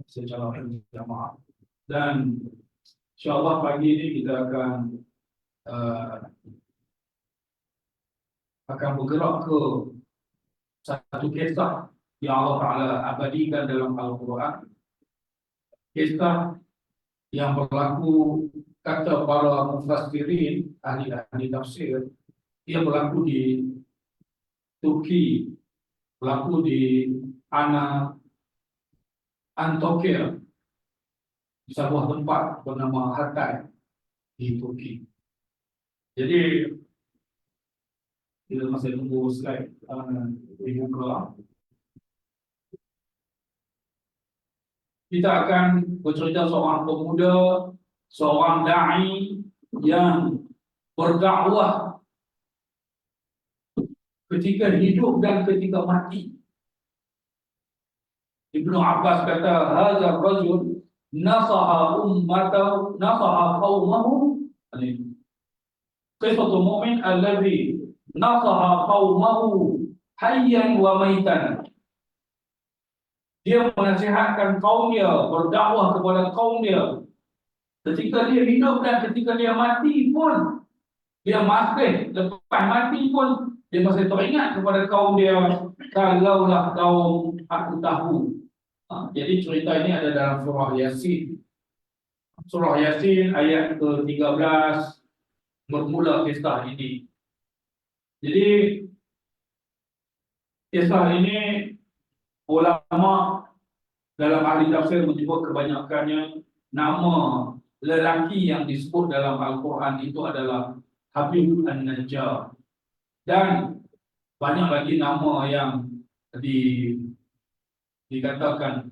secara berjamaah. Dan insyaAllah pagi ini kita akan bergerak ke satu kisah yang Allah Ta'ala abadikan dalam Al-Quran. Kisah yang berlaku, kata para mufassirin, ahli tafsir, ia berlaku di Turki, berlaku di Antakya, di sebuah tempat bernama Hatay di Turki. Jadi kita masih tunggu slide dibuka. Kita akan bercerita seorang pemuda, seorang da'i yang berdakwah ketika hidup dan ketika mati. Ibnu Abbas kata, "Hadzal rajul nasaha ummatahu, nasaha qaumahu." Qissatul mu'min alladhi nasaha qaumahu hayyan wa maitan. Dia menasihatkan kaum dia, berdakwah kepada kaum dia ketika dia hidup dan ketika dia mati pun. Dia masih lepas mati pun dia masih teringat kepada kaum dia, kalaulah kaum aku tahu. Jadi cerita ini ada dalam surah Yasin. Surah Yasin ayat ke-13 bermula kisah ini. Jadi kisah ini ulama dalam ahli tafsir menyebut kebanyakannya nama lelaki yang disebut dalam Al-Quran itu adalah Habib An-Najjar. Dan banyak lagi nama yang dikatakan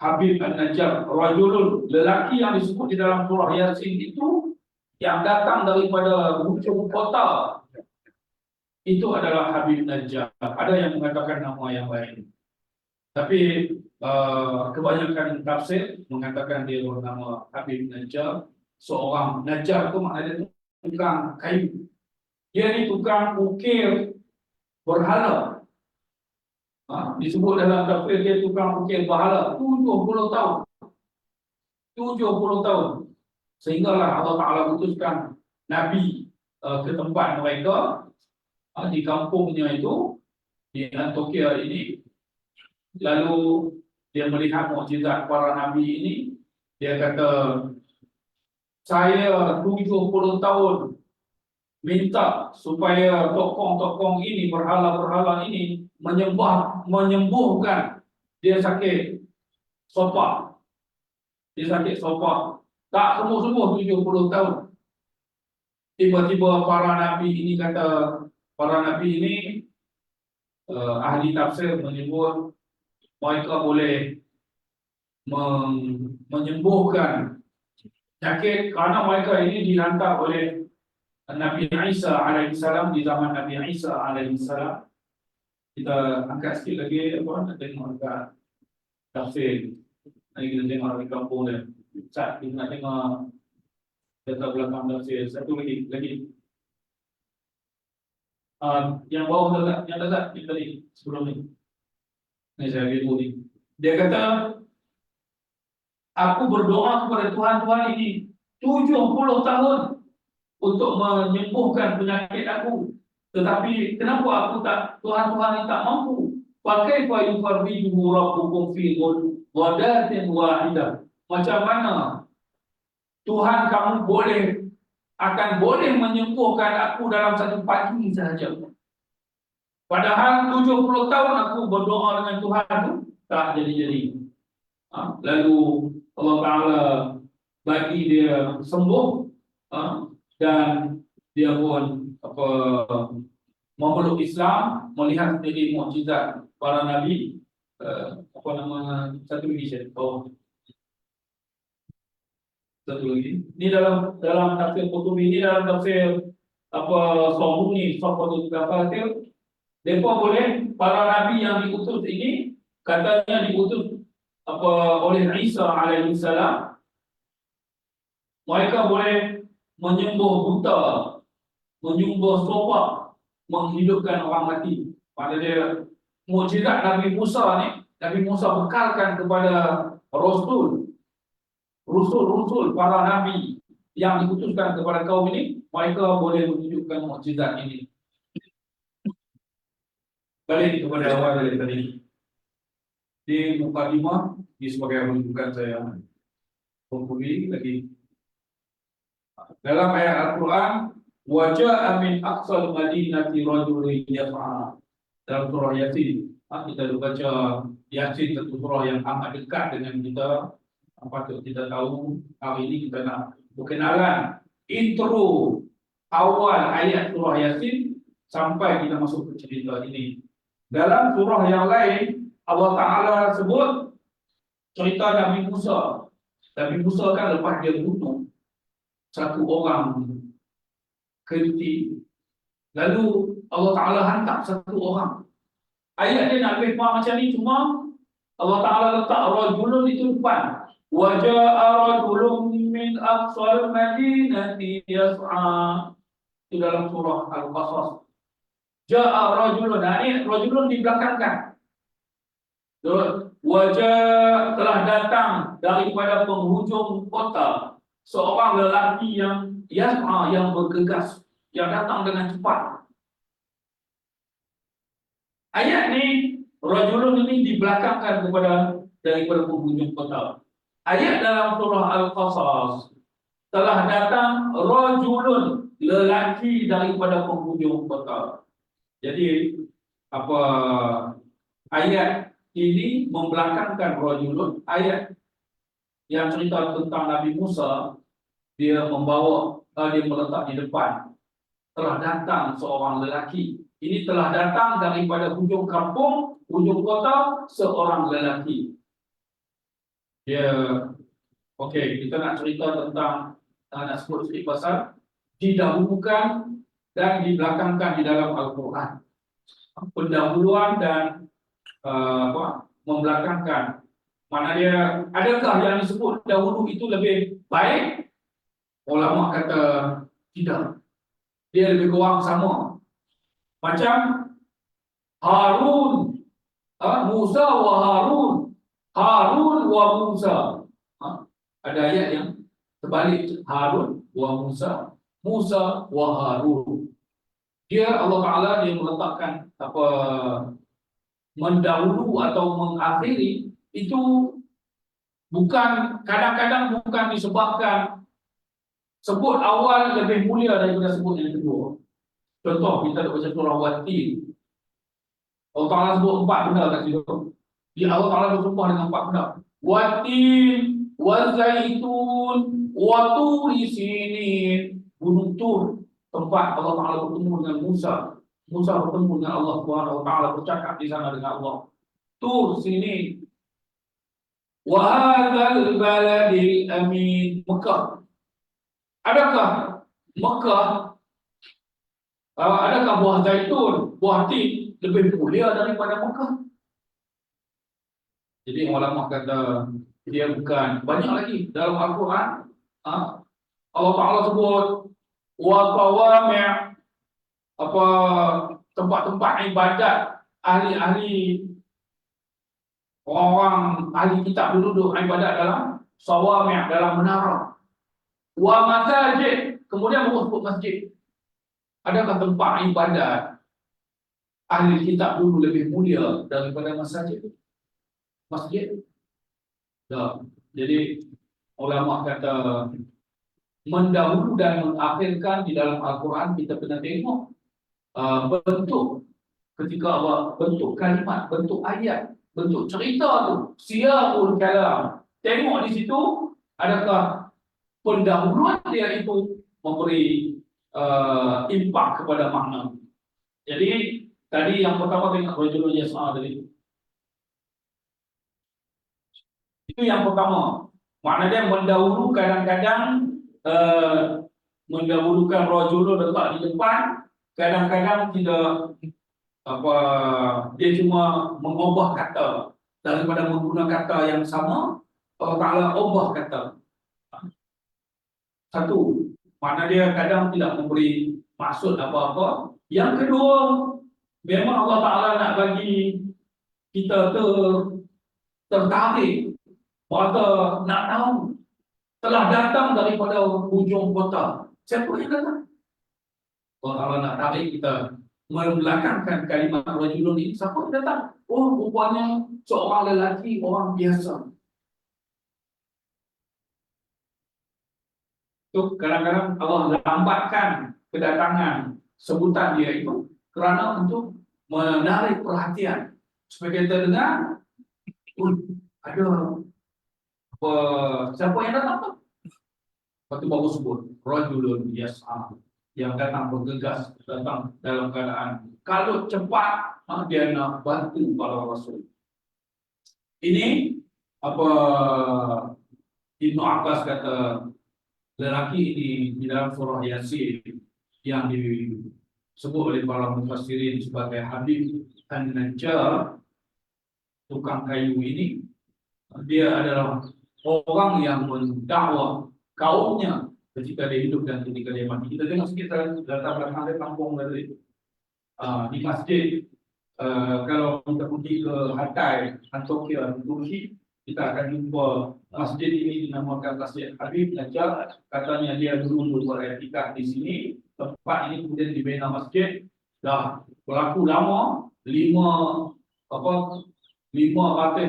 Habib An-Najjar, rajulun, lelaki yang disebut di dalam surah Yasin itu yang datang daripada ujung kota, itu adalah Habib Najjar. Ada yang mengatakan nama yang lain, tapi kebanyakan tafsir mengatakan dia bernama Habib Najjar. Seorang Najjar itu maknanya tukang kayu. Dia ni tukang ukir berhala. Disebut dalam tafsir dia tukang ukir berhala 70 tahun. 70 tahun. Sehinggalah Allah Ta'ala putuskan Nabi ke tempat mereka di kampungnya itu, di Antakya ini. Lalu dia melihat mukjizat para Nabi ini. Dia kata, saya 70 tahun minta supaya tokoh-tokoh ini, berhala-berhala ini menyembuhkan dia sakit sopak. Dia sakit sopak. Tak sembuh-sembuh 70 tahun. Tiba-tiba para Nabi ini kata, para Nabi ini ahli tafsir menyebut mereka boleh menyembuhkan sakit kerana mereka ini dihantar oleh Nabi Isa alaihissalam di zaman Nabi Isa alaihissalam. Kita angkat sikit lagi nak tengok dekat tafsir. Nanti kita tengok di kampung dia. Kita nak tengok data belakang tafsir. Satu lagi. Yang bawah dekat, yang dekat ini tadi sebelum ni. Ni saya lihat ni. Dia kata, aku berdoa kepada Tuhan ini 70 tahun untuk menyembuhkan penyakit aku. Tetapi kenapa Tuhan ini tak mampu? Pakai payu farbihu rabbukum fi ghadatin wahidah. Macam mana Tuhan kamu akan boleh menyembuhkan aku dalam satu pagi sahaja? Padahal 70 tahun aku berdoa dengan Tuhan tu tak jadi-jadi. Lalu Allah Ta'ala bagi dia sembuh, dan dia pun memeluk Islam, melihat sendiri mukjizat para Nabi. Satu lagi saya tahu. Satu lagi. Ini dalam tafsir Qurtubi, ini dalam tafsir Sahuni, Sahfatul Kafatir. Mereka boleh, para Nabi yang diutus ini katanya diutus oleh Isa alaihissalam. Mereka boleh menyembuh buta, menyembuh sopak, menghidupkan orang mati. Pada dia mukjizat Nabi Musa ni, Nabi Musa bekalkan kepada rusul para nabi yang diutuskan kepada kaum ini, mereka boleh menunjukkan mukjizat ini. Balik kepada awal dari tadi. Di mukadimah, di sebagai rujukan saya kumpuli lagi. Dalam ayat Al-Quran, waja'a min aqsal madinati rajulun yas'a. Dalam surah Yasin, kita baca Yasin, satu surah yang amat dekat dengan kita. Patut kita tahu. Hari ini kita nak berkenalan intro awal ayat surah Yasin sampai kita masuk ke cerita ini. Dalam surah yang lain, Allah Ta'ala sebut cerita Nabi Musa. Nabi Musa kan lepas dia bunuh satu orang kerti, lalu Allah Ta'ala hantar satu orang. Ayat dia nak lebih faham macam ni, cuma Allah Ta'ala letak rajulun itu depan. Waja'a rajulun min aqsal madinati yas'a. Itu dalam surah Al-Qasas. Ja'a rajulun. Ini rajulun dibelakangkan. Wajah telah datang daripada penghujung kota seorang lelaki yang yas'a, yang bergegas, yang datang dengan cepat. Ayat ni, rajulun ini dibelakangkan daripada penghujung kota. Ayat dalam surah Al-Qasas telah datang rajulun, lelaki daripada penghujung kota. Jadi ayat ini membelakangkan rajulun. Ayat yang cerita tentang Nabi Musa, dia meletak di depan. Telah datang seorang lelaki. Ini telah datang daripada hujung kampung, hujung kota, seorang lelaki. Kita nak cerita tentang, nak sebut sedikit pasal didahulukan dan dibelakangkan di dalam Al-Quran. Pendahuluan dan membelakangkan. Mana dia, adakah yang disebut dahulu itu lebih baik? Ulama kata tidak. Dia lebih kurang sama. Macam Harun, Musa wa Harun, Harun wa Musa. Ada ayat yang terbalik, Harun wa Musa, Musa wa Harun. Dia Allah Ta'ala dia meletakkan mendahulu atau mengakhiri itu kadang-kadang bukan disebabkan sebut awal lebih mulia daripada sebut yang kedua. Contoh, kita ada baca surah Watin. Allah Ta'ala sebut 4 benda kat situ. Allah Ta'ala bersumpah dengan 4 benda. Watin, wazaitun, waturi sinin. Gunung Tur, tempat Allah Ta'ala bertemu dengan Musa. Musa bertemu dengan Allah Subhanahu Wa Ta'ala, bercakap di sana dengan Allah. Tur sinin. Wa hadzal baladil amin. Mekah. Adakah Mekah, adakah buah zaitun, buah tin lebih mulia daripada Mekah? Jadi ulama kata dia bukan. Banyak lagi dalam Al-Quran Allah Ta'ala sebut wa qawami' tempat-tempat ibadat ahli-ahli, orang ahli kitab duduk ibadat dalam sawami', dalam menara. Wa masajid, kemudian sebut masjid. Adakah tempat ibadat ahli kitab dulu lebih mulia daripada masjid? Jadi ulama kata mendahulu dan mengakhirkan di dalam Al-Quran. Kita kena tengok bentuk ketika Allah bentuk kalimat, bentuk ayat, bentuk cerita tu, siyaqul kalam. Tengok di situ adakah pendahuluan dia itu memberi impak kepada makna. Jadi tadi yang pertama tengok rajulun yas'a tadi. Itu yang pertama. Makna dia mendahulu, kadang-kadang mendahulukan rajulun letak di depan, kadang-kadang tidak dia cuma mengubah kata daripada menggunakan kata yang sama. Allah Ta'ala ubah kata. Satu, makna dia kadang tidak memberi maksud apa-apa. Yang kedua, memang Allah Ta'ala nak bagi kita tertarik, maka nak tahu telah datang daripada hujung kota. Siapa yang datang? Kalau nak tarik kita membelakangkan kalimat rajulun ini, siapa yang datang? Oh, rupanya seorang lelaki, orang biasa. So, kadang-kadang Allah lambatkan kedatangan sebutan dia itu kerana untuk menarik perhatian supaya kita dengar, ada siapa yang datang tu? Lepas tu baru sebut rajulun yas'a, yang datang bergegas, datang dalam keadaan kalau cepat, dia nak bantu para rasul. Ini apa Ibnu Abbas kata, lelaki ini di dalam surah Yasin yang disebut oleh para mufassirin sebagai Habib An-Najjar, tukang kayu ini, dia adalah orang yang mendakwah kaumnya ketika dia hidup dan ketika dia mati. Kita tengok sikit latar belakang dia, kampung dari di masjid. Kalau kita pergi ke Hatay, Antokia, Turki, kita akan jumpa masjid ini dinamakan Masjid Habib Najjar. Katanya dia dulu beriktikaf di sini. Tempat ini kemudian dibina masjid. Dah berlaku lama, 500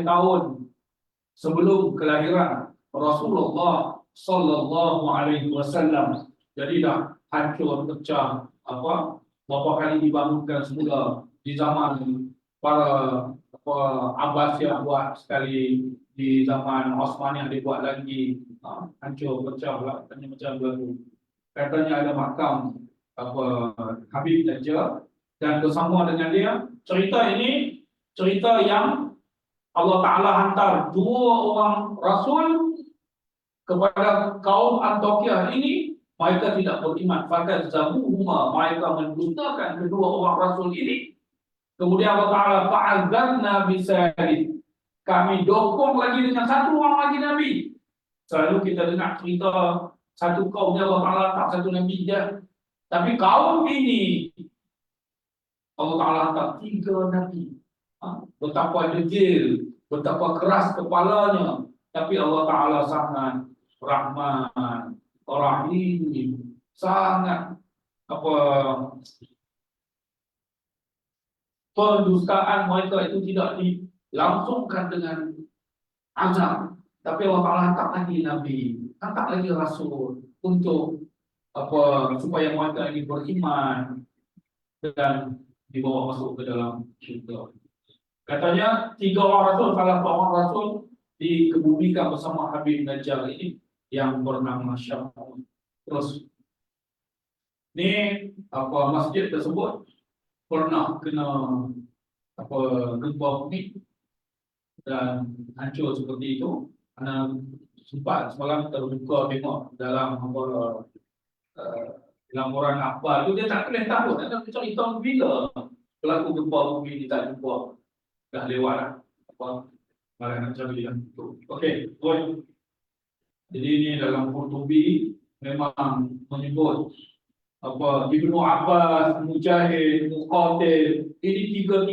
tahun sebelum kelahiran Rasulullah sallallahu alaihi wasallam. Jadi dah hancur pecah, berapa kali dibangunkan semula di zaman para Abbasiyah buat sekali, di zaman Osmaniyah dibuat lagi, hancur pecah lah, macam berlaku. Katanya ada makam Habib Najjar, dan bersama dengan dia, cerita ini cerita yang Allah Ta'ala hantar 2 orang Rasul kepada kaum Antokia ini. Mereka tidak beriman. Fakad zabuhuma, mereka mendustakan kedua orang Rasul ini. Kemudian Allah Ta'ala fa'azadna bisalid, kami dukung lagi dengan 1 orang lagi Nabi. Selalu kita dengar cerita satu kaum dia Allah Ta'ala tak 1 Nabi dia. Tapi kaum ini Allah Ta'ala hantar 3 Nabi. Betapa degil, betapa keras kepalanya, tapi Allah Ta'ala sangat Rahman, Rahim, sangat pendustaan mereka itu tidak dilangsungkan dengan azab, tapi Allah Ta'ala hantar lagi Nabi, hantar lagi Rasul untuk supaya mereka ini beriman dan dibawa masuk ke dalam syurga. Katanya 3 orang Rasul, salah seorang Rasul dikebumikan bersama Habib Najjar ini yang bernama Syam. Terus ni masjid tersebut pernah kena gempa bumi dan hancur seperti itu. Karena sempat semalam terbuka tengok dalam laporan akhbar tu, dia tak boleh tahu, ada cerita bila berlaku gempa bumi ni, tak jumpa, dah lewat lah barang macam ni. Okey, poin. Jadi ini dalam Qurtubi memang menyebut Ibnu Abbas, Mujahid, Muqatil, ini 3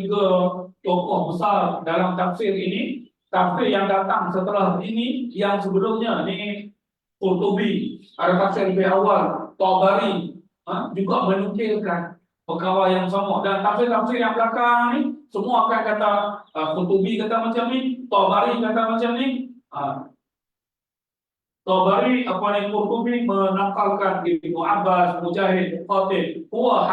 tokoh besar dalam tafsir ini. Tafsir yang datang setelah ini, yang sebelumnya ni Qurtubi, ada tafsir lebih awal, Tabari juga menukilkan perkara yang sama, dan tafsir-tafsir yang belakang ni semua akan kata, Qurtubi kata macam ni, Tabari kata macam ni. Tabari Qurtubi menakalkan Ibnu Abbas, Mujahid, Muqatil, huwa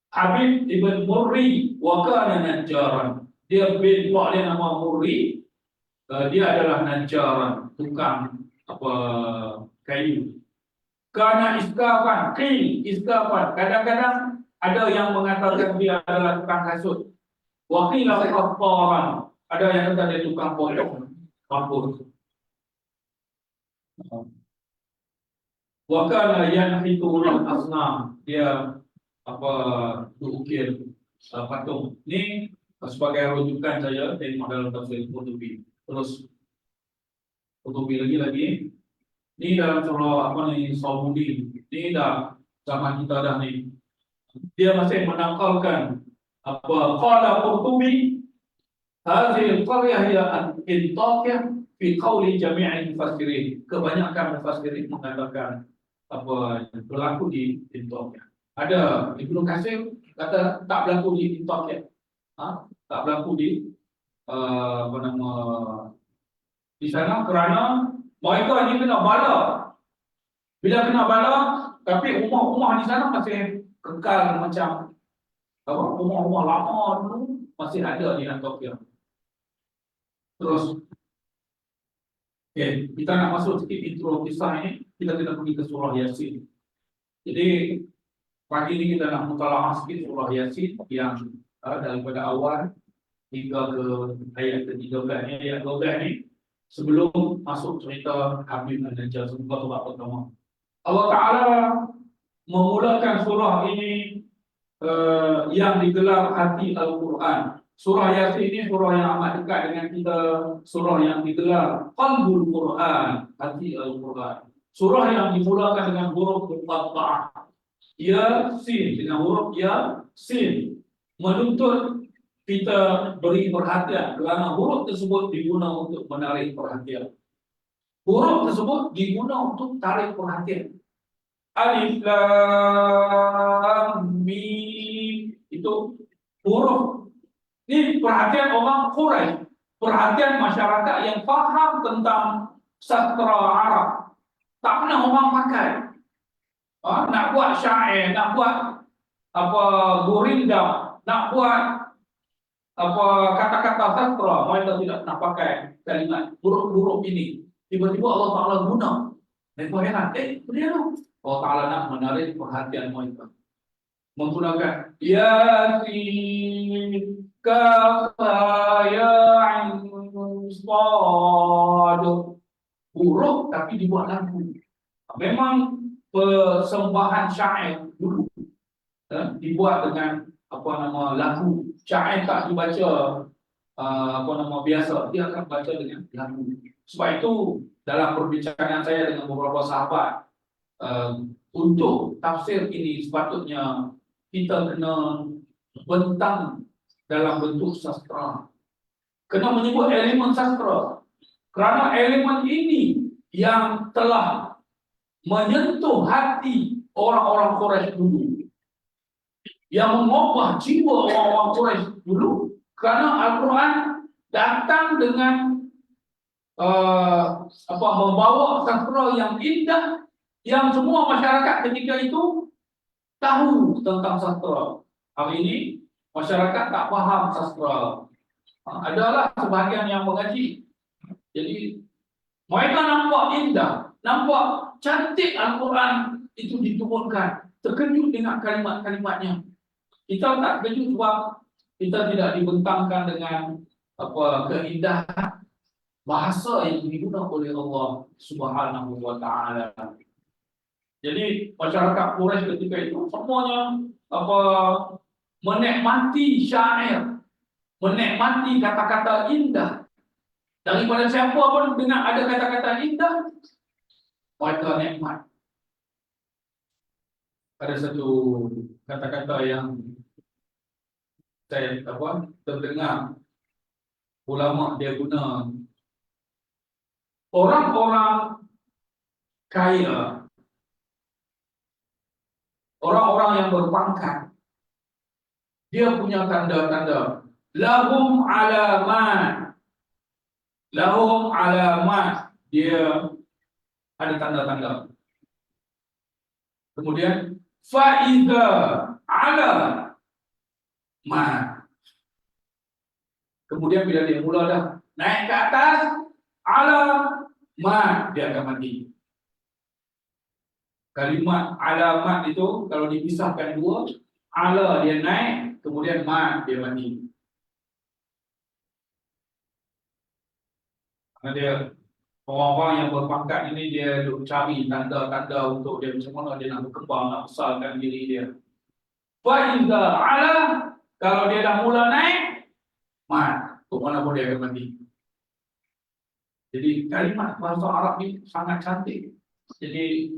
Habib ibn Murri wa kana Najjaran. Dia bin Pak dia nama Murri, dia adalah Najjaran, tukang kayu. Karena iskafan, iskafan. Kadang-kadang ada yang mengatakan dia adalah tukang kasut. Waqilah qattaran, ada yang kata dia tukang potong rambut. Wa kana yanhitu al-asnam, dia ukir patung. Ni sebagai rujukan saya tengok dalam tafsir Qurtubi. Terus Qurtubi lagi. Ni dalam surah Saudi. Ni dah zaman kita dah ni. Dia masih menakalkan Qala Qurtubi hadhihi al-qaryah hiya Antakya fi qawli jami'il mufassirin. Kebanyakan mufassirin mengatakan berlaku di Antakya. Ada Ibnu Katsir kata tak berlaku di Antakya. Tak berlaku di di sana kerana mereka ni kena bala. Bila kena bala, tapi rumah-rumah di sana masih kekal macam rumah-rumah lama dulu masih ada di Antakya. Terus, kita nak masuk sikit intro kisah ini, kita pergi ke surah Yasin. Jadi pagi ini kita nak mutalaah sikit surah Yasin yang daripada awal hingga ke ayat ke-13 ni, ayat 12 ni, sebelum masuk cerita Habib An-Najjar sebab pertama. Allah Ta'ala memulakan surah ini yang digelar hati Al-Quran. Surah Yasin ini surah yang amat dekat dengan kita, surah yang digelar Qalbul Quran, hati Al-Quran. Surah yang dimulakan dengan huruf Muqatta'ah, Yasin, dengan huruf Yasin, menuntut kita beri perhatian kerana huruf tersebut diguna untuk menarik perhatian. Huruf tersebut diguna untuk tarik perhatian. Alif Lam Mim itu huruf. Ini perhatian orang Quraisy, perhatian masyarakat yang faham tentang sastra Arab. Tak pernah orang pakai. Nak buat syair, nak buat gurinda, nak buat kata-kata sastra, mereka tidak nak pakai kalimat huruf-huruf ini. Tiba-tiba Allah Ta'ala guna. Mereka heran, dia tu. Allah Ta'ala nak menarik perhatian mereka. Menggunakan Yasin, Kafa, Ya'in, Sad. Huruf tapi dibuat lagu. Memang persembahan syair dulu dibuat dengan lagu. Syair tak dibaca biasa, dia akan baca dengan lagu. Sebab itu dalam perbincangan saya dengan beberapa sahabat, untuk tafsir ini sepatutnya kita kena bentang dalam bentuk sastra, kena menyebut elemen sastra, kerana elemen ini yang telah menyentuh hati orang-orang Quraisy dulu, yang mengubah jiwa orang-orang Quraisy dulu, kerana Al-Quran datang dengan membawa sastra yang indah, yang semua masyarakat ketika itu tahu tentang sastra. Hari ini masyarakat tak faham sastra. Adalah sebahagian yang mengaji. Jadi mereka nampak indah, nampak cantik Al-Quran itu diturunkan, terkejut dengan kalimat-kalimatnya. Kita tak terkejut sebab kita tidak dibentangkan dengan keindahan bahasa yang digunakan oleh Allah Subhanahu wa Ta'ala. Jadi masyarakat Quraisy ketika itu semuanya menikmati syair, menikmati kata-kata indah. Daripada siapa pun dengar ada kata-kata indah, mereka nikmat. Ada satu kata-kata yang saya terdengar ulama dia guna, orang-orang kaya, orang-orang yang berpangkat, dia punya tanda-tanda. Lahum alamat, dia ada tanda-tanda. Kemudian faiza ala ma, kemudian bila dia mula dah naik ke atas, ala ma, dia akan mati. Kalimat alamat itu kalau dipisahkan dua, ala dia naik, kemudian ma dia mati. Karena dia orang-orang yang berpangkat ini, dia duk cari tanda-tanda untuk dia macam mana dia nak berkembang, nak besarkan diri dia. Faiza ala, kalau dia dah mula naik, mat, ke mana pun dia akan mati. Jadi kalimat bahasa Arab ni sangat cantik. Jadi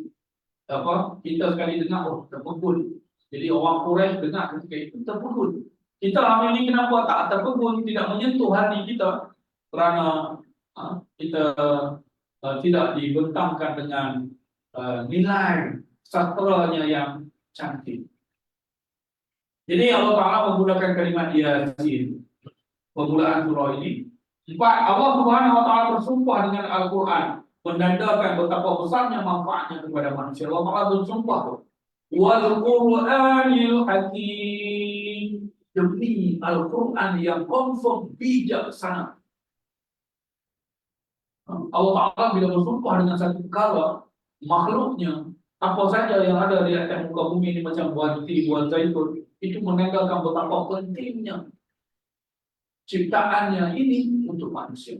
kita sekali dengar, terpukul. Jadi orang Quraisy dengar ketika itu terpukul. Kita hari ini kenapa tak terkebun, tidak menyentuh hati kita? Kerana kita tidak dibentangkan dengan nilai sastranya yang cantik. Jadi Allah Ta'ala menggunakan kalimat Yasin permulaan surah ini. Empat, Allah Subhanahu Wa Ta'ala bersumpah dengan Al-Quran, menandakan betapa besarnya manfaatnya kepada manusia. Allah Ta'ala bersumpah wal Qur'anil Hakim, demi Al-Quran yang confirm bijaksana. Allah Ta'ala bila bersumpah dengan satu perkara, makhluknya apa saja yang ada di atas muka bumi ini macam buah zaitun, itu menandakan betapa pentingnya ciptaannya ini untuk manusia.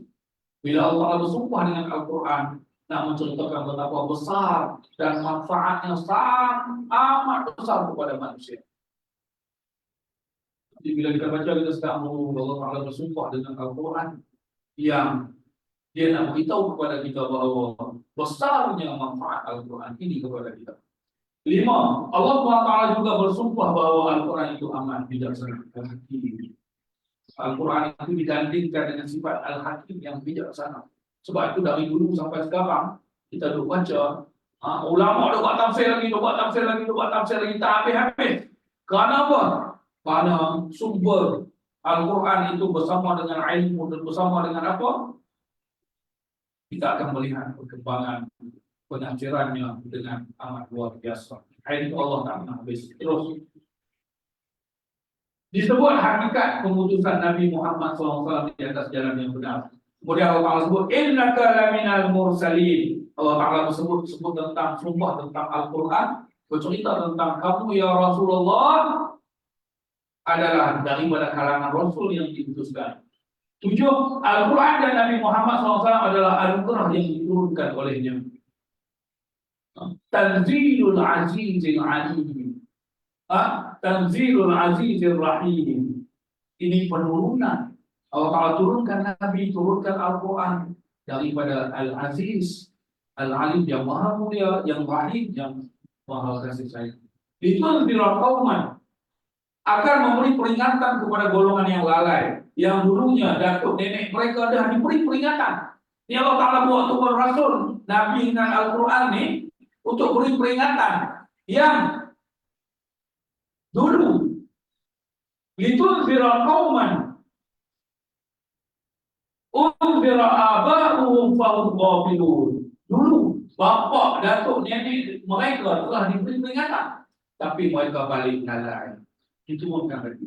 Bila Allah Ta'ala bersumpah dengan Al-Quran, nak menceritakan betapa besar dan manfaatnya sangat amat besar kepada manusia. Jadi bila kita baca, kita sedang Allah Ta'ala bersumpah dengan Al-Quran yang dia nak beritahu kepada kita bahawa besarnya manfaat Al-Quran ini kepada kita. 5. Allah SWT juga bersumpah bahawa Al-Quran itu amat bijaksana dan hakim. Al-Quran itu digandingkan dengan sifat Al-Hakim yang bijaksana. Sebab itu dari dulu sampai sekarang kita duk baca, ulama duk buat tafsir lagi, tak habis-habis. Kerana apa? Kerana sumber Al-Quran itu bersama dengan ilmu dan bersama dengan apa? Kita akan melihat perkembangan penafsirannya dengan amat luar biasa. Ilmu Allah tak pernah habis. Terus disebut hakikat pemutusan Nabi Muhammad SAW di atas jalan yang benar. Kemudian Allah Ta'ala sebut innaka laminal mursalin. Allah Ta'ala sebut tentang sumpah tentang Al-Quran, bercerita tentang kamu ya Rasulullah adalah daripada kalangan Rasul yang diutuskan. 7. Al-Quran dan Nabi Muhammad SAW adalah anugerah yang diturunkan olehnya. Tanzilul Azizil Alim. Tanzilul Azizir Rahim. Ini penurunan. Allah Ta'ala turunkan Nabi, turunkan Al-Quran daripada Al-Aziz, Al-Alim yang maha mulia, yang Rahim, yang maha kasih sayang. Itu adalah kauman akan memberi peringatan kepada golongan yang lalai, yang dulunya datuk nenek mereka dah diberi peringatan. Ini Allah Ta'ala buat turun Rasul Nabi dengan Al-Quran ni untuk beri peringatan yang dulu litunzira qauman unzira aba'uhum fahum ghafilun. Dulu bapa datuk nenek mereka telah diberi peringatan, tapi mereka balik lalai. Itu bukan berarti.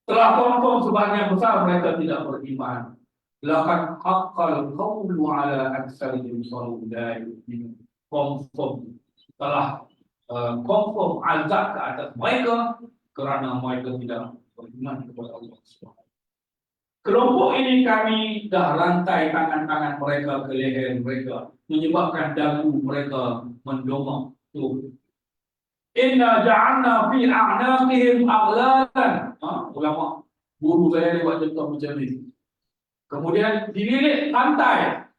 Setelah confirm sebahagian besar mereka tidak beriman. Laqad haqqal qawlu ala aktsarihim fahum la yu'minun. Confirm telah confirm azab ke atas mereka kerana mereka tidak beriman kepada Allah SWT. Kelompok ini kami dah rantai tangan-tangan mereka ke leher mereka, menyebabkan dagu mereka mendongak. Inna ja'alna fi a'naqihim aghlalan. Ulama guru saya dia buat contoh macam ni. Kemudian dililit rantai.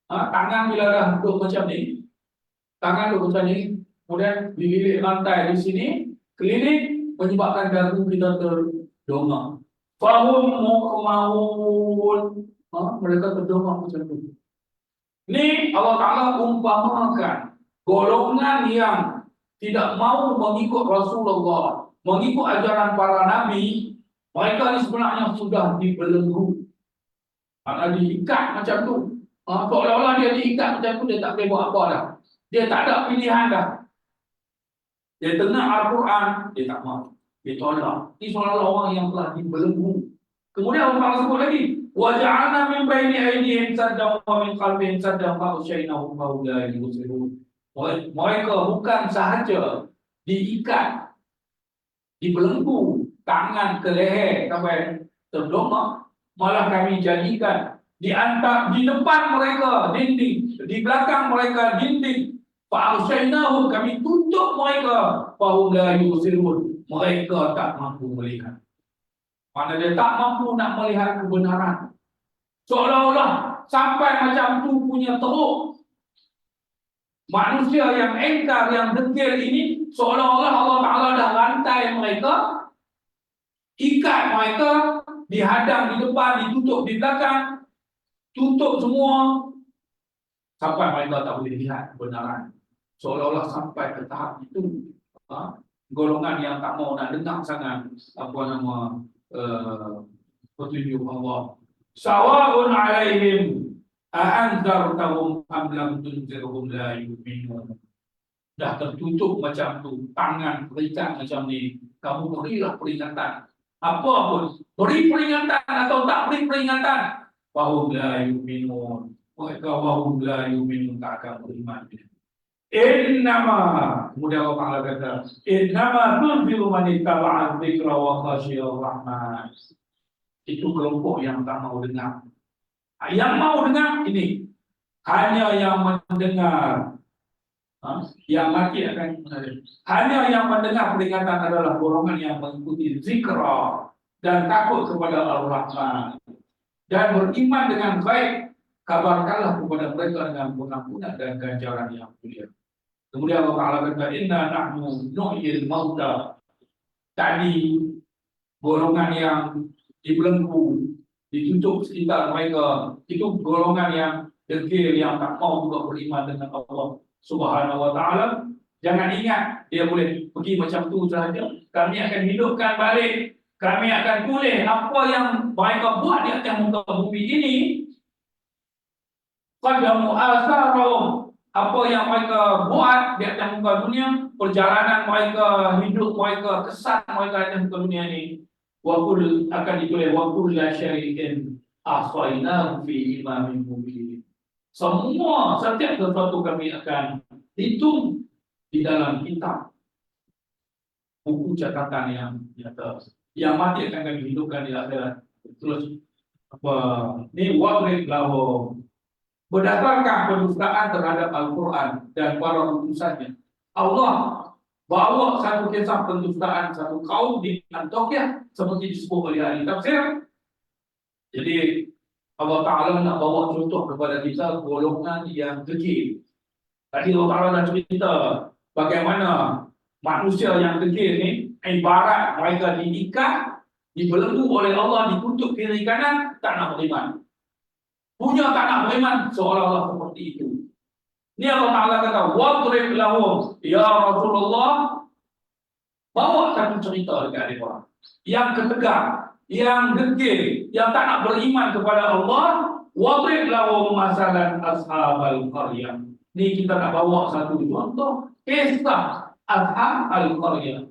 Tangan bila dah duduk macam ni, tangan duduk macam ni, kemudian dililit rantai di sini, keliling, menyebabkan dagu kita terdongak. Fahum muqmahun. Mereka terdongak macam tu. Ni Allah Ta'ala umpamakan golongan yang tidak mau mengikut Rasulullah, mengikut ajaran para Nabi. Mereka ni sebenarnya sudah dibelenggu, diikat macam tu. Seolah-olah dia diikat macam tu, dia tak boleh buat apa dah. Dia tak ada pilihan dah. Dia dengar Al-Quran, dia tak mahu, dia tolak. Ini seolah-olah orang yang telah dibelenggu. Kemudian Allah sebut lagi, wa ja'alna min baini aydihim saddan wa min khalfihim saddan fa usyainahum fa la yusirun. Mereka bukan sahaja diikat, dibelenggu tangan ke leher sampai terdongak, malah kami jadikan di depan mereka dinding, di belakang mereka dinding. Fa'usyainahum, kami tutup mereka, fahum la yusirun, mereka tak mampu melihat. Mana dia tak mampu nak melihat kebenaran. Seolah-olah sampai macam tu punya teruk. Manusia yang engkar, yang degil ini, seolah-olah Allah Ta'ala dah rantai mereka Ikat mereka, dihadang di depan, ditutup di belakang, tutup semua sampai mereka tak boleh lihat kebenaran. Seolah-olah sampai ke tahap itu, golongan yang tak mau nak dengar sangat petunjuk Allah. Sawa'un 'alaihim a'anzartahum am lam tunzirhum la yu'minun. Dah tertutup macam tu, tangan terikat macam ni, kamu berilah peringatan. Apa pun, beri peringatan atau tak beri peringatan, wahum la yu'minun. Mereka wahum la yu'minun, tak akan beriman. Innama, kemudian Allah Ta'ala kata, innama tunziru man ittaba'a dzikra wa khashiyar rahman. Itu kelompok yang tak mau dengar. Yang mau dengar ini hanya yang mendengar, yang mati akan hanya yang mendengar peringatan adalah golongan yang mengikuti zikra dan takut kepada Ar-Rahman dan beriman dengan baik. Kabarkanlah kepada mereka dengan pengampunan dan ganjaran yang mulia. Kemudian Allah Ta'ala kata, inna nahnu nuhyil mauta. Tadi golongan yang dibelenggu, ditutup sekitar mereka, itu golongan yang degil, yang tak mau juga beriman dengan Allah Subhanahu wa Ta'ala. Jangan ingat dia boleh pergi macam tu sahaja. Kami akan hidupkan balik, kami akan tulis apa yang mereka buat di atas muka bumi ini. Qadamu asarahum, apa yang mereka buat di atas muka dunia, perjalanan mereka, hidup mereka, kesan mereka di atas muka dunia ini. Wakul akan ditulis wakul la syai'in ahsainahu fi imamin mubin. Semua setiap sesuatu kami akan hitung di dalam kitab buku catatan yang nyata. Yang mati akan kami hidupkan di akhirat. Terus apa ni wadrib lahum, berdasarkan pendustaan terhadap Al-Quran dan para utusannya. Allah bawa satu kisah pendustaan satu kaum di Antioquia seperti disebut oleh ahli tafsir. Jadi Allah Ta'ala nak bawa contoh kepada kita golongan yang degil. Tadi Allah Ta'ala dah cerita bagaimana manusia yang degil ni ibarat mereka diikat, dibelenggu oleh Allah, ditutup kiri kanan, tak nak beriman. Punya tak nak beriman, seolah-olah seperti itu. Ini Allah Ta'ala kata, wadrib lahum, ya Rasulullah, bawa satu cerita dekat mereka yang ketegar, yang degil, yang tak nak beriman kepada Allah. Wadrib lahum masalan ashabal qaryah. Ini kita nak bawa satu contoh kisah ashabal qaryah.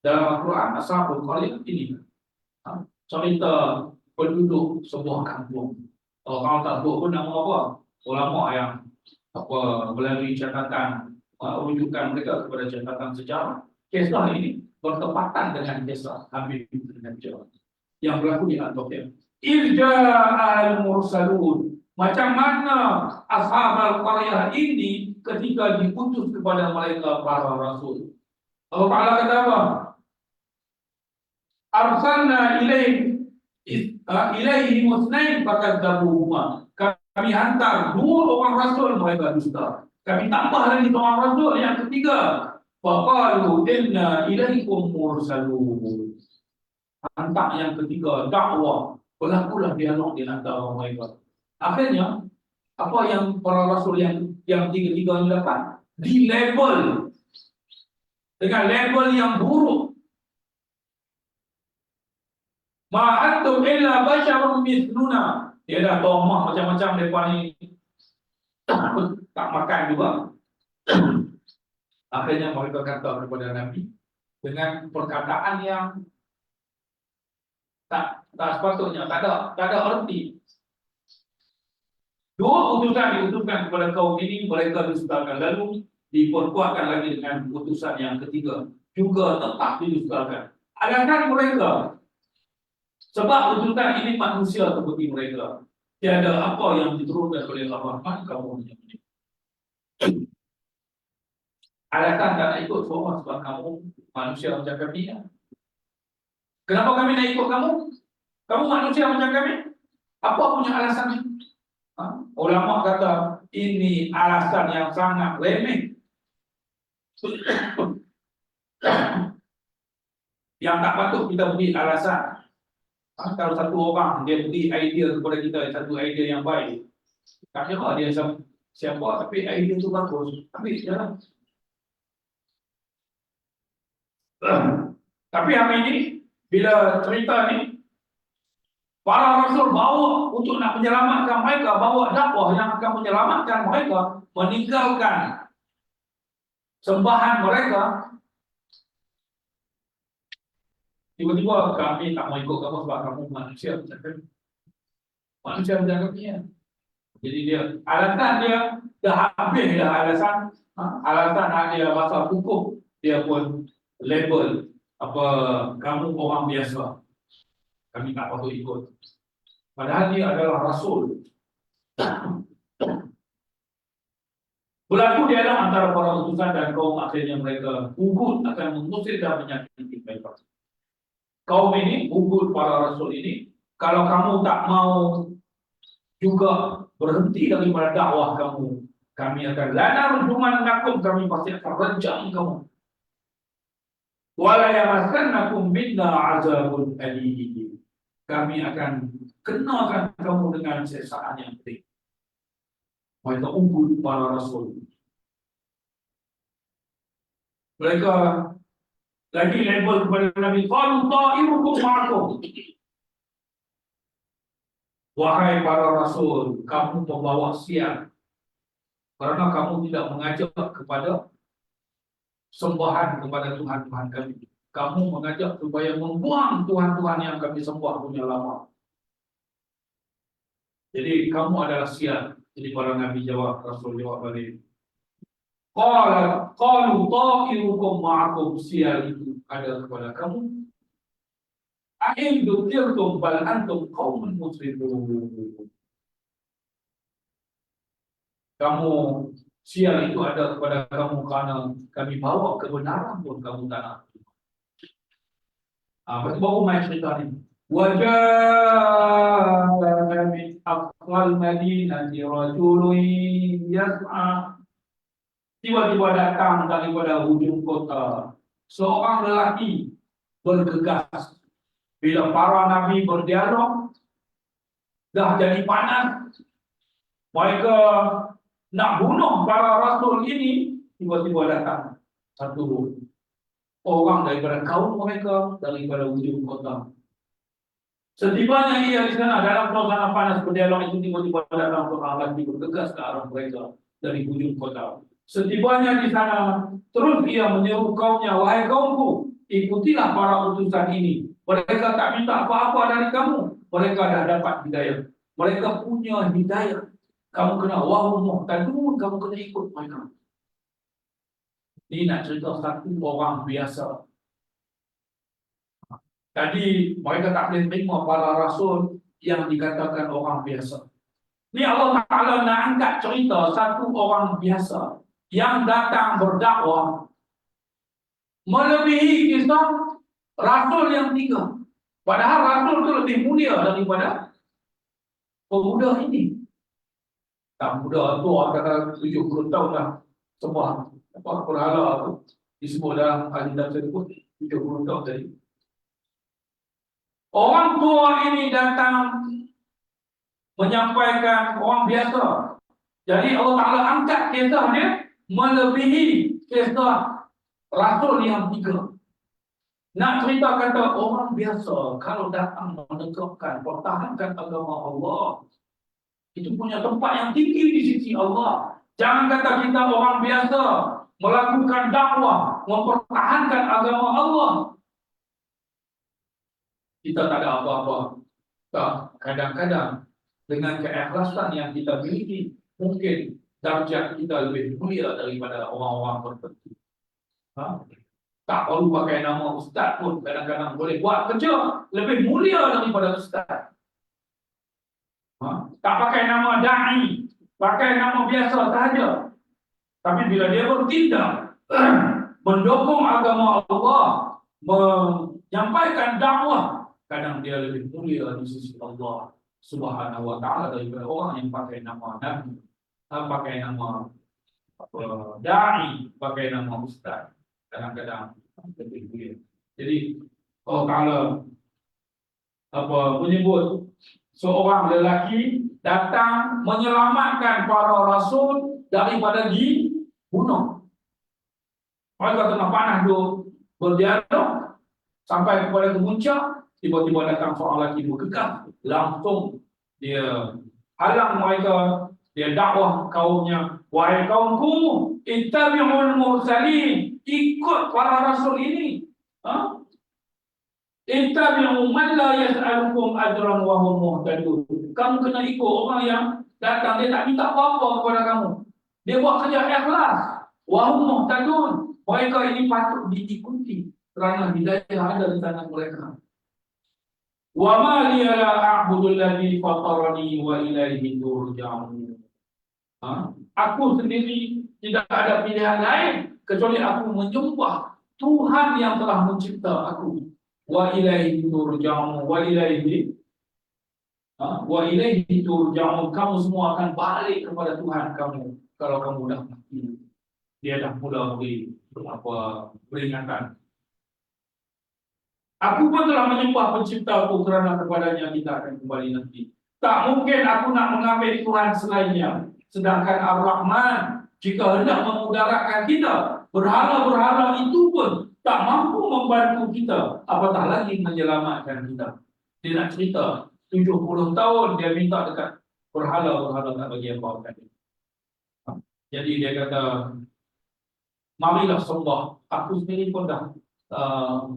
Dalam Al-Quran, ashabul qaryah ini cerita penduduk sebuah kampung. Kalau tak sebut pun nama apa, ulama yang melalui catatan rujukan mereka kepada catatan sejarah. Kisah ini bertepatan dengan kisah Habib bin Najjar yang berlaku di Antioquia. Irja'al mursalun, macam mana ashabal qaryah ini ketika diutus kepada mereka para rasul. Allah Ta'ala kata apa? Arsalna ilaihi musnain fakadzabuhuma. Kami hantar 2 orang rasul, mereka dusta. Kami tambah lagi 2 orang rasul yang ketiga. Faqalu inna ilaikum mursalun. Hantar yang ketiga, dakwah. Berlakulah dialog di antara mereka. Akhirnya, apa yang para rasul yang tiga-tiga ini dapat? Di label dengan label yang buruk. Ma'antum illa basyarun mithluna. Dia dah tomah macam-macam mereka ni. Tak makan juga. Akhirnya mereka kata kepada Nabi dengan perkataan yang tak sepatutnya, tak ada arti. 2 utusan diutuskan kepada kaum ini, mereka didustakan. Lalu diperkuatkan lagi dengan utusan yang ketiga, juga tetap didustakan. Adakah mereka? Sebab utusan ini manusia seperti mereka. Tiada apa yang diturunkan oleh Ar-Rahman kamu ini. Adakah tak nak ikut semua sebab kamu manusia macam kami? Kenapa kami nak ikut kamu? Kamu manusia macam kami? Apa punya alasan? Ulama kata ini alasan yang sangat remeh. Yang tak patut kita beri alasan. Kalau satu orang dia beri idea kepada kita, satu idea yang baik, tak kira dia siapa, tapi idea tu bagus, ambil je lah. Tapi hari ini, bila cerita ni, para rasul bawa untuk nak menyelamatkan mereka, bawa dakwah yang akan menyelamatkan mereka, meninggalkan sembahan mereka. Tiba-tiba kami tak mau ikut kamu sebab kamu manusia. Manusia macam kami ya. Jadi dia, alasan dia dah habis dah alasan. Alasan dia pasal hukum, dia pun label apa, kamu orang biasa, kami tak patut ikut. Padahal dia adalah rasul. Berlaku dialog antara para utusan dan kaum, akhirnya mereka ugut akan mengusir dan menyakiti mereka. Kaum ini, ugut para rasul ini, kalau kamu tak mau juga berhenti daripada dakwah kamu, kami akan lana rujuman nakum, kami pasti akan rejam kamu. Wala yamassannakum minna azabun alim, kami akan kenakan kamu dengan siksaan yang pedih. Mereka ugut para rasul. Mereka lagi label kepada Nabi, qalu ta'irukum ma'akum. Wahai para rasul, kamu pembawa sial, kerana kamu tidak mengajak kepada sembahan kepada Tuhan-Tuhan kami. Kamu mengajak supaya membuang Tuhan-Tuhan yang kami sembah punya lama. Jadi kamu adalah sial. Jadi para Nabi jawab, Rasul jawab balik, qalu ta'irukum ma'akum, sial itu ada kepada kamu. A'in dzukirtum bal antum qaumun musrifun. Kamu, sial itu ada kepada kamu kerana kami bawa kebenaran pun kamu tak nak. Baru main cerita ni. Wajah min aqwal madinati rajulun yas'a. Tiba-tiba datang daripada hujung kota seorang lelaki bergegas. Bila para nabi berdialog, dah jadi panas, mereka nak bunuh para rasul ini. Tiba-tiba datang satu orang daripada kaum mereka, daripada ujung kota. Setibanya ia di sana dalam suasana panas berdialog itu, tiba-tiba datang seorang lelaki bergegas ke arah mereka dari ujung kota. Setibanya di sana, terus ia menyeru kaumnya, wahai kaumku, ikutilah para utusan ini. Mereka tak minta apa-apa dari kamu. Mereka dah dapat hidayah. Mereka punya hidayah. Kamu kena wahum muhtadun, kamu kena ikut mereka. Ini nak cerita satu orang biasa. Tadi mereka tak boleh terima para rasul yang dikatakan orang biasa. Ini Allah Ta'ala nak angkat cerita satu orang biasa yang datang berdakwah melebihi kisah rasul yang 3. Padahal rasul itu lebih mulia daripada pemuda ini. Tak muda tu, kata 70 tahun dah sembah apa berhala tu, disebut dalam ahli tafsir pun 70 tahun tadi. Orang tua ini datang menyampaikan orang biasa. Jadi Allah Ta'ala angkat kisah dia melebihi kisah rasul yang 3. Nak cerita kata orang biasa kalau datang menegakkan, pertahankan agama Allah, itu punya tempat yang tinggi di sisi Allah. Jangan kata kita orang biasa melakukan dakwah, mempertahankan agama Allah, kita tak ada apa-apa. Tak, kadang-kadang dengan keikhlasan yang kita miliki, mungkin darjat kita lebih mulia daripada orang-orang tertentu. Tak perlu pakai nama ustaz pun, kadang-kadang boleh buat kerja lebih mulia daripada ustaz. Tak pakai nama da'i, pakai nama biasa sahaja. Tapi bila dia bertindak mendukung agama Allah, menyampaikan dakwah, kadang dia lebih mulia di sisi Allah Subhanahu wa Ta'ala daripada orang yang pakai nama nabi, pakai nama da'i, pakai nama ustaz. Kadang-kadang lebih mulia. Jadi Allah Ta'ala menyebut seorang lelaki datang menyelamatkan para rasul daripada dibunuh. Mereka tengah panas tu berdialog sampai kepada kemuncak, tiba-tiba datang seorang lelaki bergegas, langsung dia halang mereka, dia dakwah kaumnya, wahai kaumku, ittabi'ul mursalin, ikut para rasul ini. Ittabi'u man la yas'alukum ajran wa hum muhtadun. Kamu kena ikut orang yang datang, dia tak minta apa-apa kepada kamu. Dia buat kerja ikhlas. Wa hum muhtadun. Mereka ini patut diikuti kerana hidayah ada di tangan mereka. Wa ma liya la a'budu alladhi fatarani wa ilaihi turja'un. Aku sendiri tidak ada pilihan lain kecuali aku menyembah Tuhan yang telah mencipta aku. Wa ilaihi turja'un, wa ilaihi turja'un. Kamu semua akan balik kepada Tuhan kamu kalau kamu dah mati. Dia dah mula beri peringatan. Aku pun telah menyembah penciptaku kerana kepadanya kita akan kembali nanti. Tak mungkin aku nak mengambil Tuhan selainnya. Sedangkan Ar-Rahman jika hendak memudaratkan kita, berhala-berhala itu pun tak mampu membantu kita, apatah lagi menyelamatkan kita. Dia nak cerita 70 tahun dia minta dekat berhala-berhala tak bagi apa-apa. Jadi dia kata, marilah sembah. Aku sendiri pun dah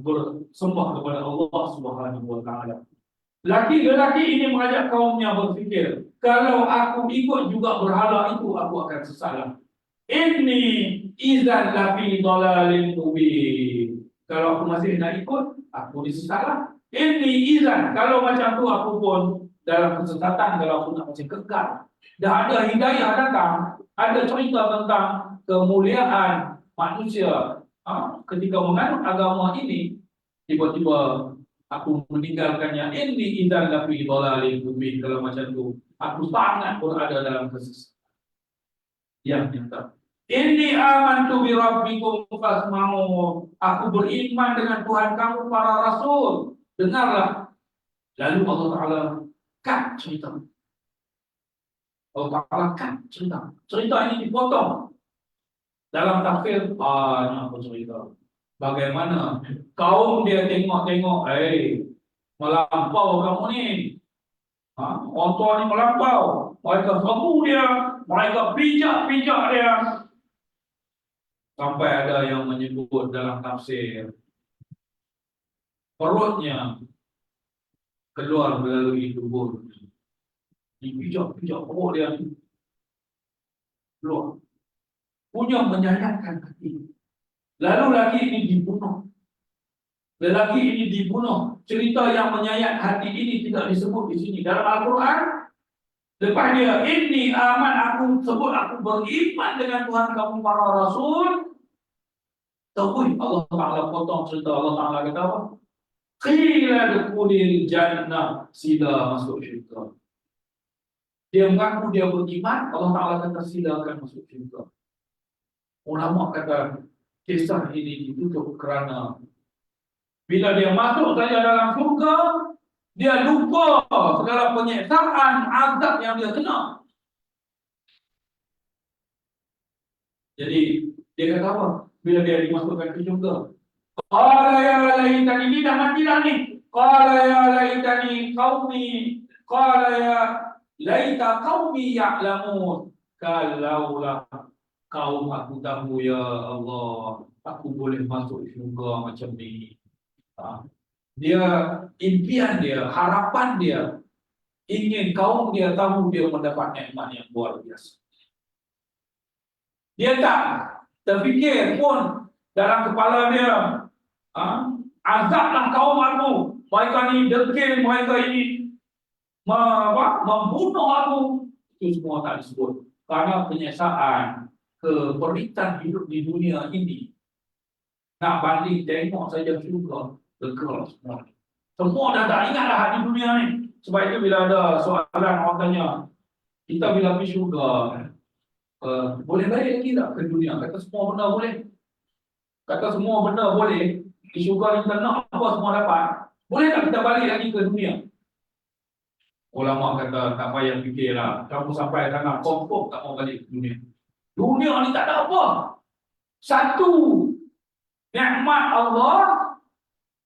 bersembah kepada Allah Subhanahu wa Ta'ala. Lelaki ini mengajak kaumnya berfikir, kalau aku ikut juga berhala itu, aku akan sesalah. Inni izan lafi dalalin mubin. Kalau aku masih nak ikut, aku disesalah. Inni izan, kalau macam tu aku pun dalam kesesatan, kalau aku nak macam kekal. Dah ada hidayah datang, ada cerita tentang kemuliaan manusia. Ketika menganut agama ini, tiba-tiba aku meninggalkannya. Inni izan lafi dalalin mubin. Kalau macam tu, aku sangat berada dalam kesesatan yang nyata. Inni amantu bi rabbikum fasma'u. Aku beriman dengan Tuhan kamu para rasul. Dengarlah. Lalu Allah Ta'ala cut cerita. Allah Ta'ala cut cerita. Cerita ini dipotong. Dalam tafsir, ini apa cerita? Bagaimana kaum dia tengok-tengok, melampau kamu ni. Orang tua ni melampau. Mereka serbu dia. Mereka pijak-pijak dia. Sampai ada yang menyebut dalam tafsir, perutnya keluar melalui tubuh. Dipijak-pijak perut dia keluar. Punya menyayatkan hati. Lalu lelaki ini dibunuh. Lelaki ini dibunuh. Cerita yang menyayat hati ini tidak disebut di sini. Dalam Al-Quran, lepas dia, inni aman, aku sebut aku beriman dengan Tuhan kamu para rasul. Tahu Allah Ta'ala potong cerita. Allah Ta'ala kata apa? Qila dukhulil jannah, sila masuk syurga. Dia mengaku dia beriman, Allah Ta'ala kata silakan masuk syurga. Ulama kata kisah ini ditutup kerana bila dia masuk saja dalam syurga, dia lupa segala penyiksaan, azab yang dia kena. Jadi dia kata apa? Bila dia dimasukkan ke syurga, qala ya laitani, ini dah mati dah ni. Qala ya laitani qaumi, qala ya laita qaumi ya'lamun. Kalaulah kaum aku tahu ya Allah, aku boleh masuk syurga macam ni. Dia, impian dia, harapan dia, ingin kaum dia tahu dia mendapat nikmat yang luar biasa. Dia tak terfikir pun dalam kepala dia, azablah kaum aku, mereka ni degil, mereka ini membunuh aku. Itu semua tak disebut. Karena penyiksaan, keperitan hidup di dunia ini, nak banding tengok saja syurga, lega semua. Semua dah tak ingat dah di dunia ni. Sebab itu bila ada soalan orang tanya, kita bila pergi syurga, boleh balik lagi tak ke dunia? Kata semua benda boleh. Kata semua benda boleh. Di syurga kita nak apa semua dapat. Boleh tak kita balik lagi ke dunia? Ulama kata tak payah fikirlah. Kamu sampai sana confirm tak mau balik ke dunia. Dunia ni tak ada apa. Satu nikmat Allah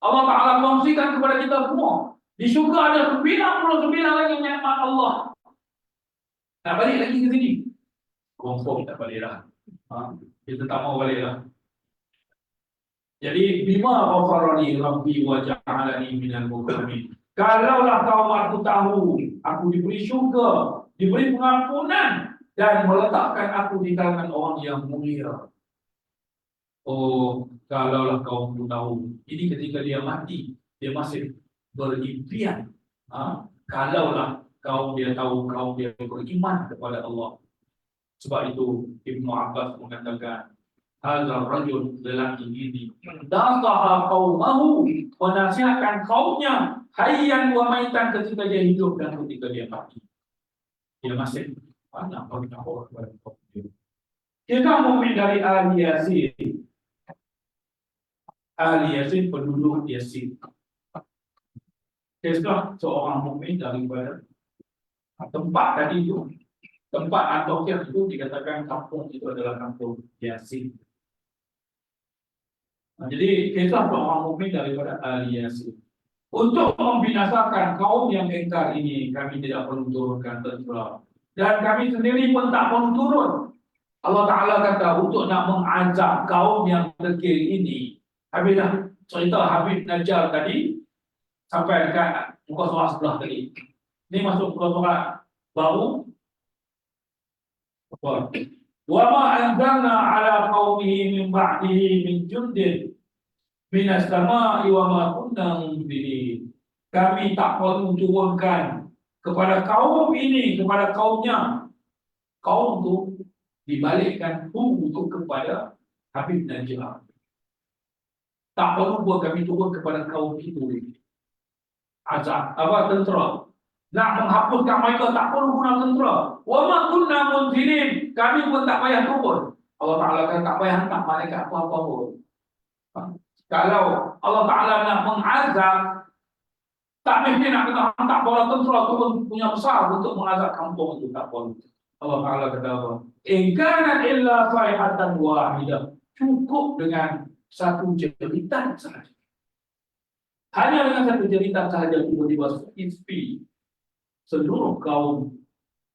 Ta'ala kongsikan kepada kita semua. Di syurga ada 99 lagi nikmat Allah. Nak balik lagi ke sini? Confirm tak balik lah. Kita tak mau balik lah. Jadi bima ghafarani rabbi wa ja'alani minal mukramin. Kalaulah aku tahu aku diberi syurga, diberi pengampunan dan meletakkan aku di kalangan orang yang mulia. Oh, kalaulah kaum tahu. Ini ketika dia mati, dia masih berimpian. Kalaulah kaum dia tahu, kaum dia beriman kepada Allah. Sebab itu Ibnu Abbas mengatakan, hadza rajul, lelaki ini nasaha qaumahu, menasihatkan kaumnya hayyan wa maitan, ketika dia hidup dan ketika dia mati. Dia masih nak berdakwah kepada kaum dia. Kita mukmin dari ahli Yasin. Ahli Yasin, penduduk Yasin. Kisah seorang mukmin daripada tempat tadi itu. Tempat Antioquia itu dikatakan kampung itu adalah kampung Yasin. Jadi kisah seorang mukmin daripada ahli Yasin. Untuk membinasakan kaum yang ingkar ini, kami tidak perlu turunkan tentera. Dan kami sendiri pun tak perlu turun. Allah Ta'ala kata untuk nak mengazab kaum yang degil ini. Habislah cerita Habib Najjar tadi sampai dekat muka surat sebelah tadi. Ini masuk muka surat baru. Wa ma anzalna ala qaumihi min ba'dihi min jundin minas sama'i wa ma kunna munzirin. Kami tak perlu turunkan kepada kaum ini, kepada kaumnya. Kaum tu dibalikkan untuk kepada Habib Najjar. Tak perlu buat kami turun kepada kaum itu. Azab tentera. Nak menghapuskan mereka tak perlu guna tentera. Wa ma kunna munzirin. Kami pun tak payah turun. Allah Ta'ala kata tak payah hantar malaikat apa-apa pun. Kalau Allah Ta'ala nak mengazab, tak mesti nak kena hantar bola tentera turun punya besar untuk mengazab kampung itu. Tak perlu. Allah Ta'ala kata apa? In kana illa sayhatan wahidah. Cukup dengan satu jeritan sahaja. Hanya dengan satu jeritan sahaja tiba-tiba ispi seluruh kaum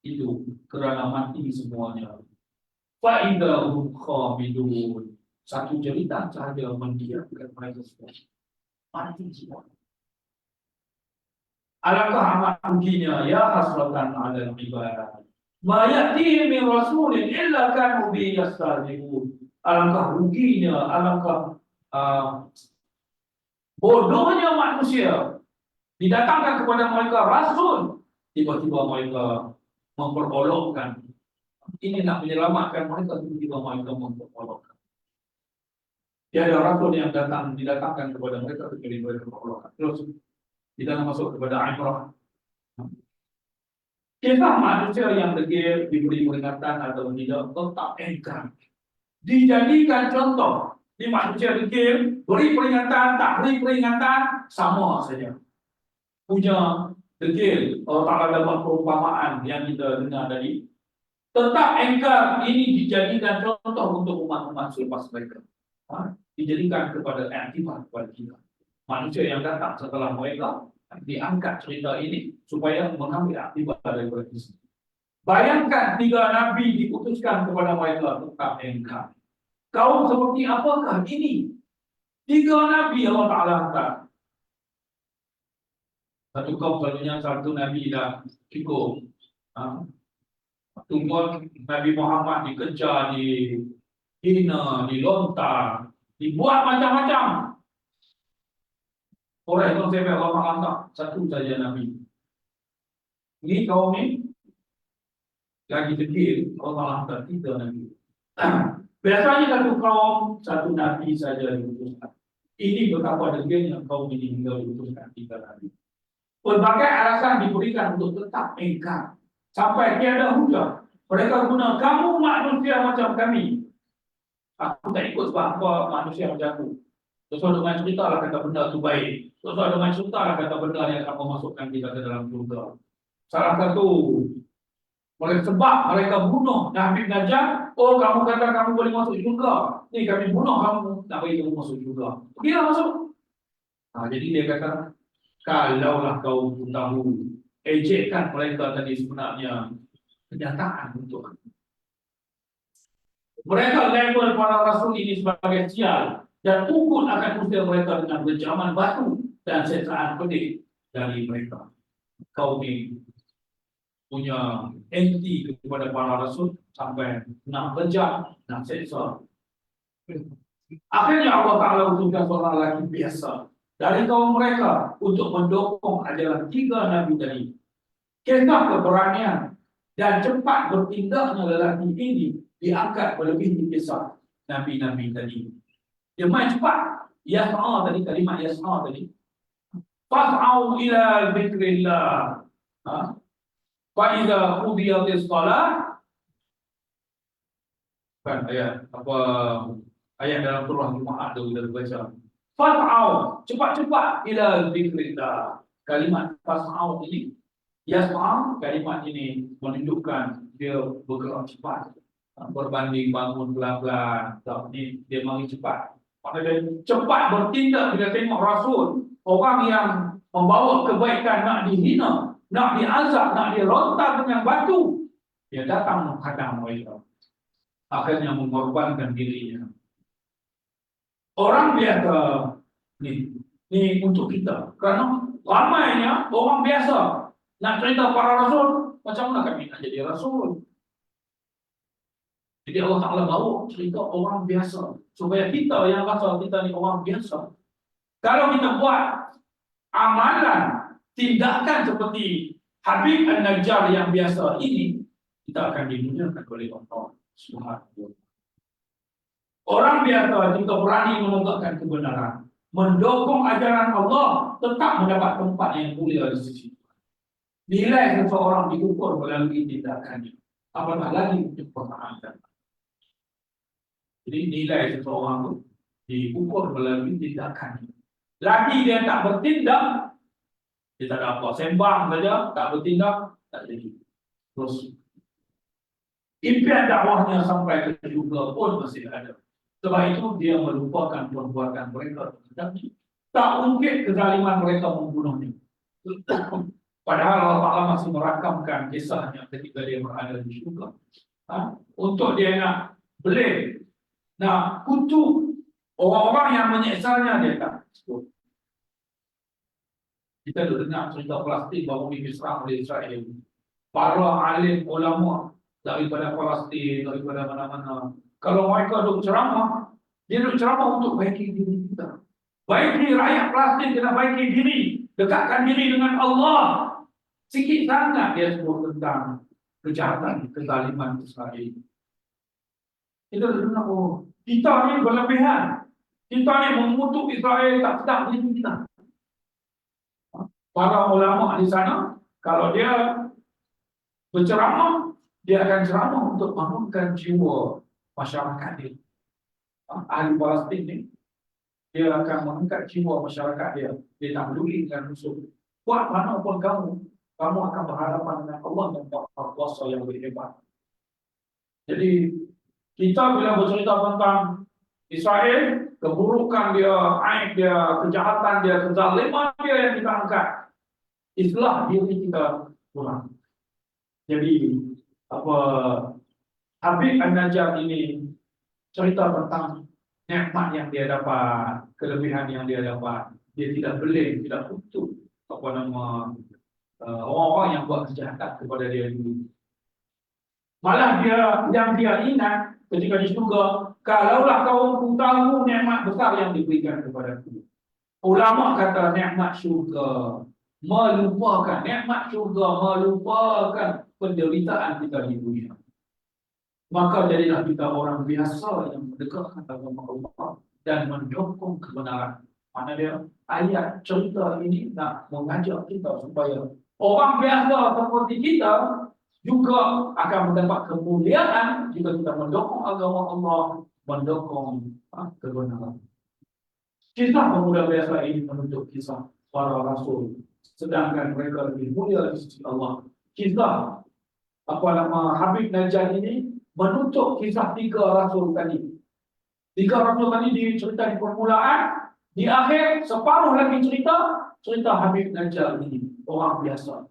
itu kerana mati semuanya. Fa'idahum khamidun. Satu jeritan sahaja mendiamkan mereka semua. Mati semua. Alangkah amat ruginya, ya hasratan 'alal ibad. Ma ya'tihim min rasulin illa kanu bihi yastahzi'un. Alangkah ruginya, alangkah bodohnya manusia. Didatangkan kepada mereka rasul, tiba-tiba mereka memperolokkan. Ini nak menyelamatkan mereka, tiba-tiba mereka memperolokkan. Tiada rasul yang didatangkan kepada mereka kecuali mereka memperolokkan. Terus kita nak masuk kepada ibrah. Kisah manusia yang degil diberi peringatan atau tidak tetap engkar. Dijadikan contoh. Di manusia degil, beri peringatan, tak beri peringatan, sama saja. Punya degil, Allah Ta'ala dapat perumpamaan yang kita dengar tadi. Tetap engkar, ini dijadikan contoh untuk umat-umat selepas mereka. Dijadikan kepada aktifan kepada kita. Manusia yang datang setelah mereka, diangkat cerita ini supaya mengambil aktifan daripada kita. Bayangkan 3 Nabi diputuskan kepada mereka tetap engkar. Kaum seperti apakah ini? 3 Nabi Allah Ta'ala hantar. Satu kaum selalunya satu Nabi dah cukup. Tunggu Nabi Muhammad dikejar, dihina, dilontar, dibuat macam-macam. Orang itu sampai Allah hantar satu saja Nabi. Ini kaum ni lagi kecil, Allah hantar 3 Nabi. Biasanya satu kaum, satu Nabi saja diutuskan. Ini betapa degilnya kaum ini hingga diutuskan 3 Nabi. Berbagai alasan diberikan untuk tetap engkar. Sampai tiada hujah. Mereka guna, kamu manusia macam kami. Aku tak ikut sebab apa manusia macam aku. Sesuai dengan cerita lah kata benda itu baik. Sesuai dengan cerita lah kata benda yang akan memasukkan kita ke dalam surga. Salah satu sebab mereka bunuh Nabi Najjar. Oh, kamu kata kamu boleh masuk surga. Ni kami bunuh kamu, nak bagi kamu masuk surga. Pergilah masuk. Jadi dia kata, kalaulah kau tahu, ejekkan mereka tadi sebenarnya kenyataan untuk mereka label para rasul ini sebagai sial dan Uhud akan usir mereka dengan berjaman batu dan sesaan pedih dari mereka. Kau ni punya anti kepada para rasul sampai nak bejat, nak seksa. Akhirnya Allah Ta'ala utuskan seorang lelaki biasa dari kaum mereka untuk mendukung ajaran 3 nabi tadi. Kisah keberanian dan cepat bertindaknya lelaki ini diangkat melebihi kisah nabi-nabi tadi. Dia main cepat. Yas'a tadi, kalimat yas'a tadi. Fas'au ila zikrillah. Fa idza qudiyatis shalah. Kan ayat apa, ayat dalam surah Jumaat tu kita baca. Fas'au, cepat-cepat ila zikrillah. Kalimat fas'au ini, yas'a, kalimat ini menunjukkan dia bergerak cepat. Berbanding bangun pelan-pelan, ni dia mari cepat. Maknanya cepat bertindak bila tengok Rasul, orang yang membawa kebaikan nak dihina, nak diazab, nak dirontak dengan batu, dia datang menghadang mereka. Akhirnya mengorbankan dirinya. Orang biasa ni untuk kita, kerana ramainya orang biasa nak cerita para Rasul, macam mana kami nak jadi Rasul? Jadi Allah Ta'ala bawa cerita orang biasa supaya kita yang rasa kita ni orang biasa, kalau kita buat amalan, tindakan seperti Habib An-Najjar yang biasa ini, kita akan dimuliakan oleh Allah Subhanahu wa Ta'ala. Orang biasa jika berani menegakkan kebenaran, mendukung ajaran Allah, tetap mendapat tempat yang mulia di sisi Tuhan. Nilai seseorang diukur melalui tindakannya, apatah lagi untuk pertahankan. Jadi nilai seseorang itu diukur melalui tindakannya. Lagi dia tak bertindak, dia tak ada apa. Sembang saja, tak bertindak, tak jadi. Terus impian dakwahnya sampai ke surga pun masih ada. Sebab itu dia melupakan perbuatan mereka. Tak mungkin kezaliman mereka membunuhnya. Padahal Allah Ta'ala masih merakamkan kisahnya ketika dia berada di surga. Untuk dia nak beli, nak kutuk orang-orang yang menyeksanya, dia tak sebut. Kita dah dengar cerita Palestin baru diserang oleh Israel. Para alim ulama daripada Palestin, daripada mana-mana, kalau mereka duk ceramah, dia duk ceramah untuk baiki diri kita. Baiki rakyat Palestin, kena baiki diri, dekatkan diri dengan Allah. Sikit sangat dia sebut tentang kejahatan, kezaliman Israel. Kita dengar, oh, kita ni berlebihan. Kita ni mengutuk Israel, tak sedap diri kita. Para ulama di sana, kalau dia berceramah, dia akan ceramah untuk bangunkan jiwa masyarakat dia. Ahli Palestin ni, dia akan mengangkat jiwa masyarakat dia. Dia tak peduli dengan musuh. Buat mana pun kamu akan berhadapan dengan Allah dan kuasa yang lebih hebat. Jadi kita bila bercerita tentang Israel, keburukan dia, aib dia, kejahatan dia, kezaliman dia yang kita angkat, islah diri kita kurang. Jadi Habib An-Najjar ini cerita tentang nikmat yang dia dapat, kelebihan yang dia dapat. Dia tidak beling, tidak kutuk orang-orang yang buat kejahatan kepada dia dulu. Malah dia ingat ketika di surga, kalaulah kaumku tahu nikmat besar yang diberikan kepadaku. Ulama kata nikmat syurga melupakan, nikmat syurga melupakan penderitaan kita di dunia. Maka jadilah kita orang biasa yang mendekatkan agama Allah dan mendukung kebenaran. Mana dia ayat cerita ini nak mengajak kita supaya orang biasa seperti kita juga akan mendapat kemuliaan jika kita mendukung agama Allah, mendukung kebenaran. Kisah pemuda biasa ini menuntut kisah para rasul, sedangkan mereka lebih mulia di sisi Allah. Kisah Habib Najjar ini menuntut kisah tiga rasul tadi. Tiga rasul tadi dicerita di permulaan, di akhir separuh lagi cerita Habib Najjar ini, orang biasa.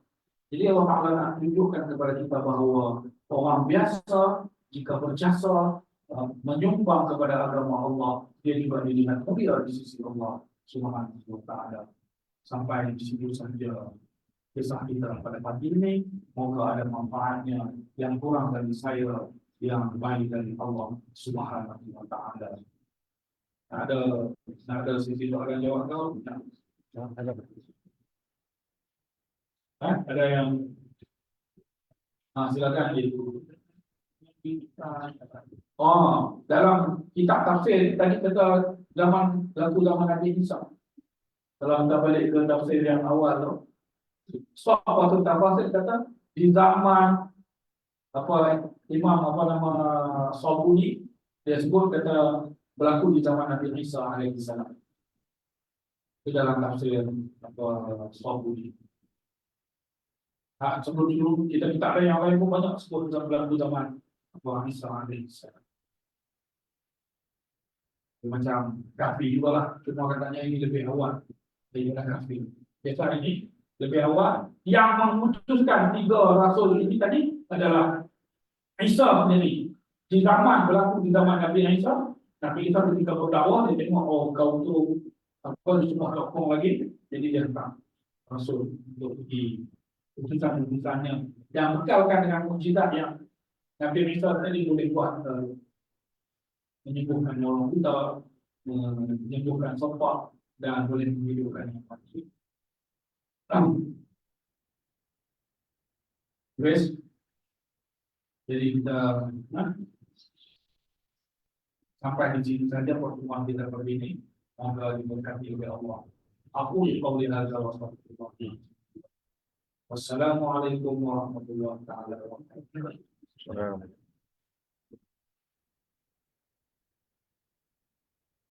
Jadi Allah Ta'ala nak tunjukkan kepada kita bahawa orang biasa jika berjasa menyumbang kepada agama Allah, dia juga dilihat mulia di sisi Allah Subhanahu wa Ta'ala. Sampai di situ saja kisah kita pada pagi ini. Moga ada manfaatnya, yang kurang dari saya, yang baik dari Allah Subhanahu wa Ta'ala. Ada sisi soalan jawab kau? Ada yang silakan ibu. Dalam kitab tafsir tadi kata zaman Nabi Isa. Kalau kita balik ke tafsir yang awal tu, waktu tafsir kata di zaman Imam Sabuni, dia sebut kata berlaku di zaman Nabi Isa alaihissalam. Itu dalam tafsir Sabuni. Sebelum kita ada yang lain pun banyak sebut berlaku zaman Nabi Isa alaihissalam. Macam kafir juga lah, cuma katanya ini lebih awal daripada kafir. Biasa ini lebih awal. Yang memutuskan tiga rasul ini tadi adalah Isa sendiri. Di zaman Nabi Isa, Nabi Isa ketika berdakwah, dia tengok kau tu semua sokong lagi, jadi dia datang rasul untuk pergi utusan-utusannya yang bekalkan dengan mukjizat yang Nabi Isa tadi boleh buat, menyembuhkan orang buta, menyembuhkan sopak, dan boleh menghidupkan yang mati. Jadi kita sampai di sini saja pertemuan kita kali ini. Semoga diberkati oleh Allah. Aku qauli hadza wa astaghfirullah. Wassalamualaikum warahmatullahi wabarakatuh.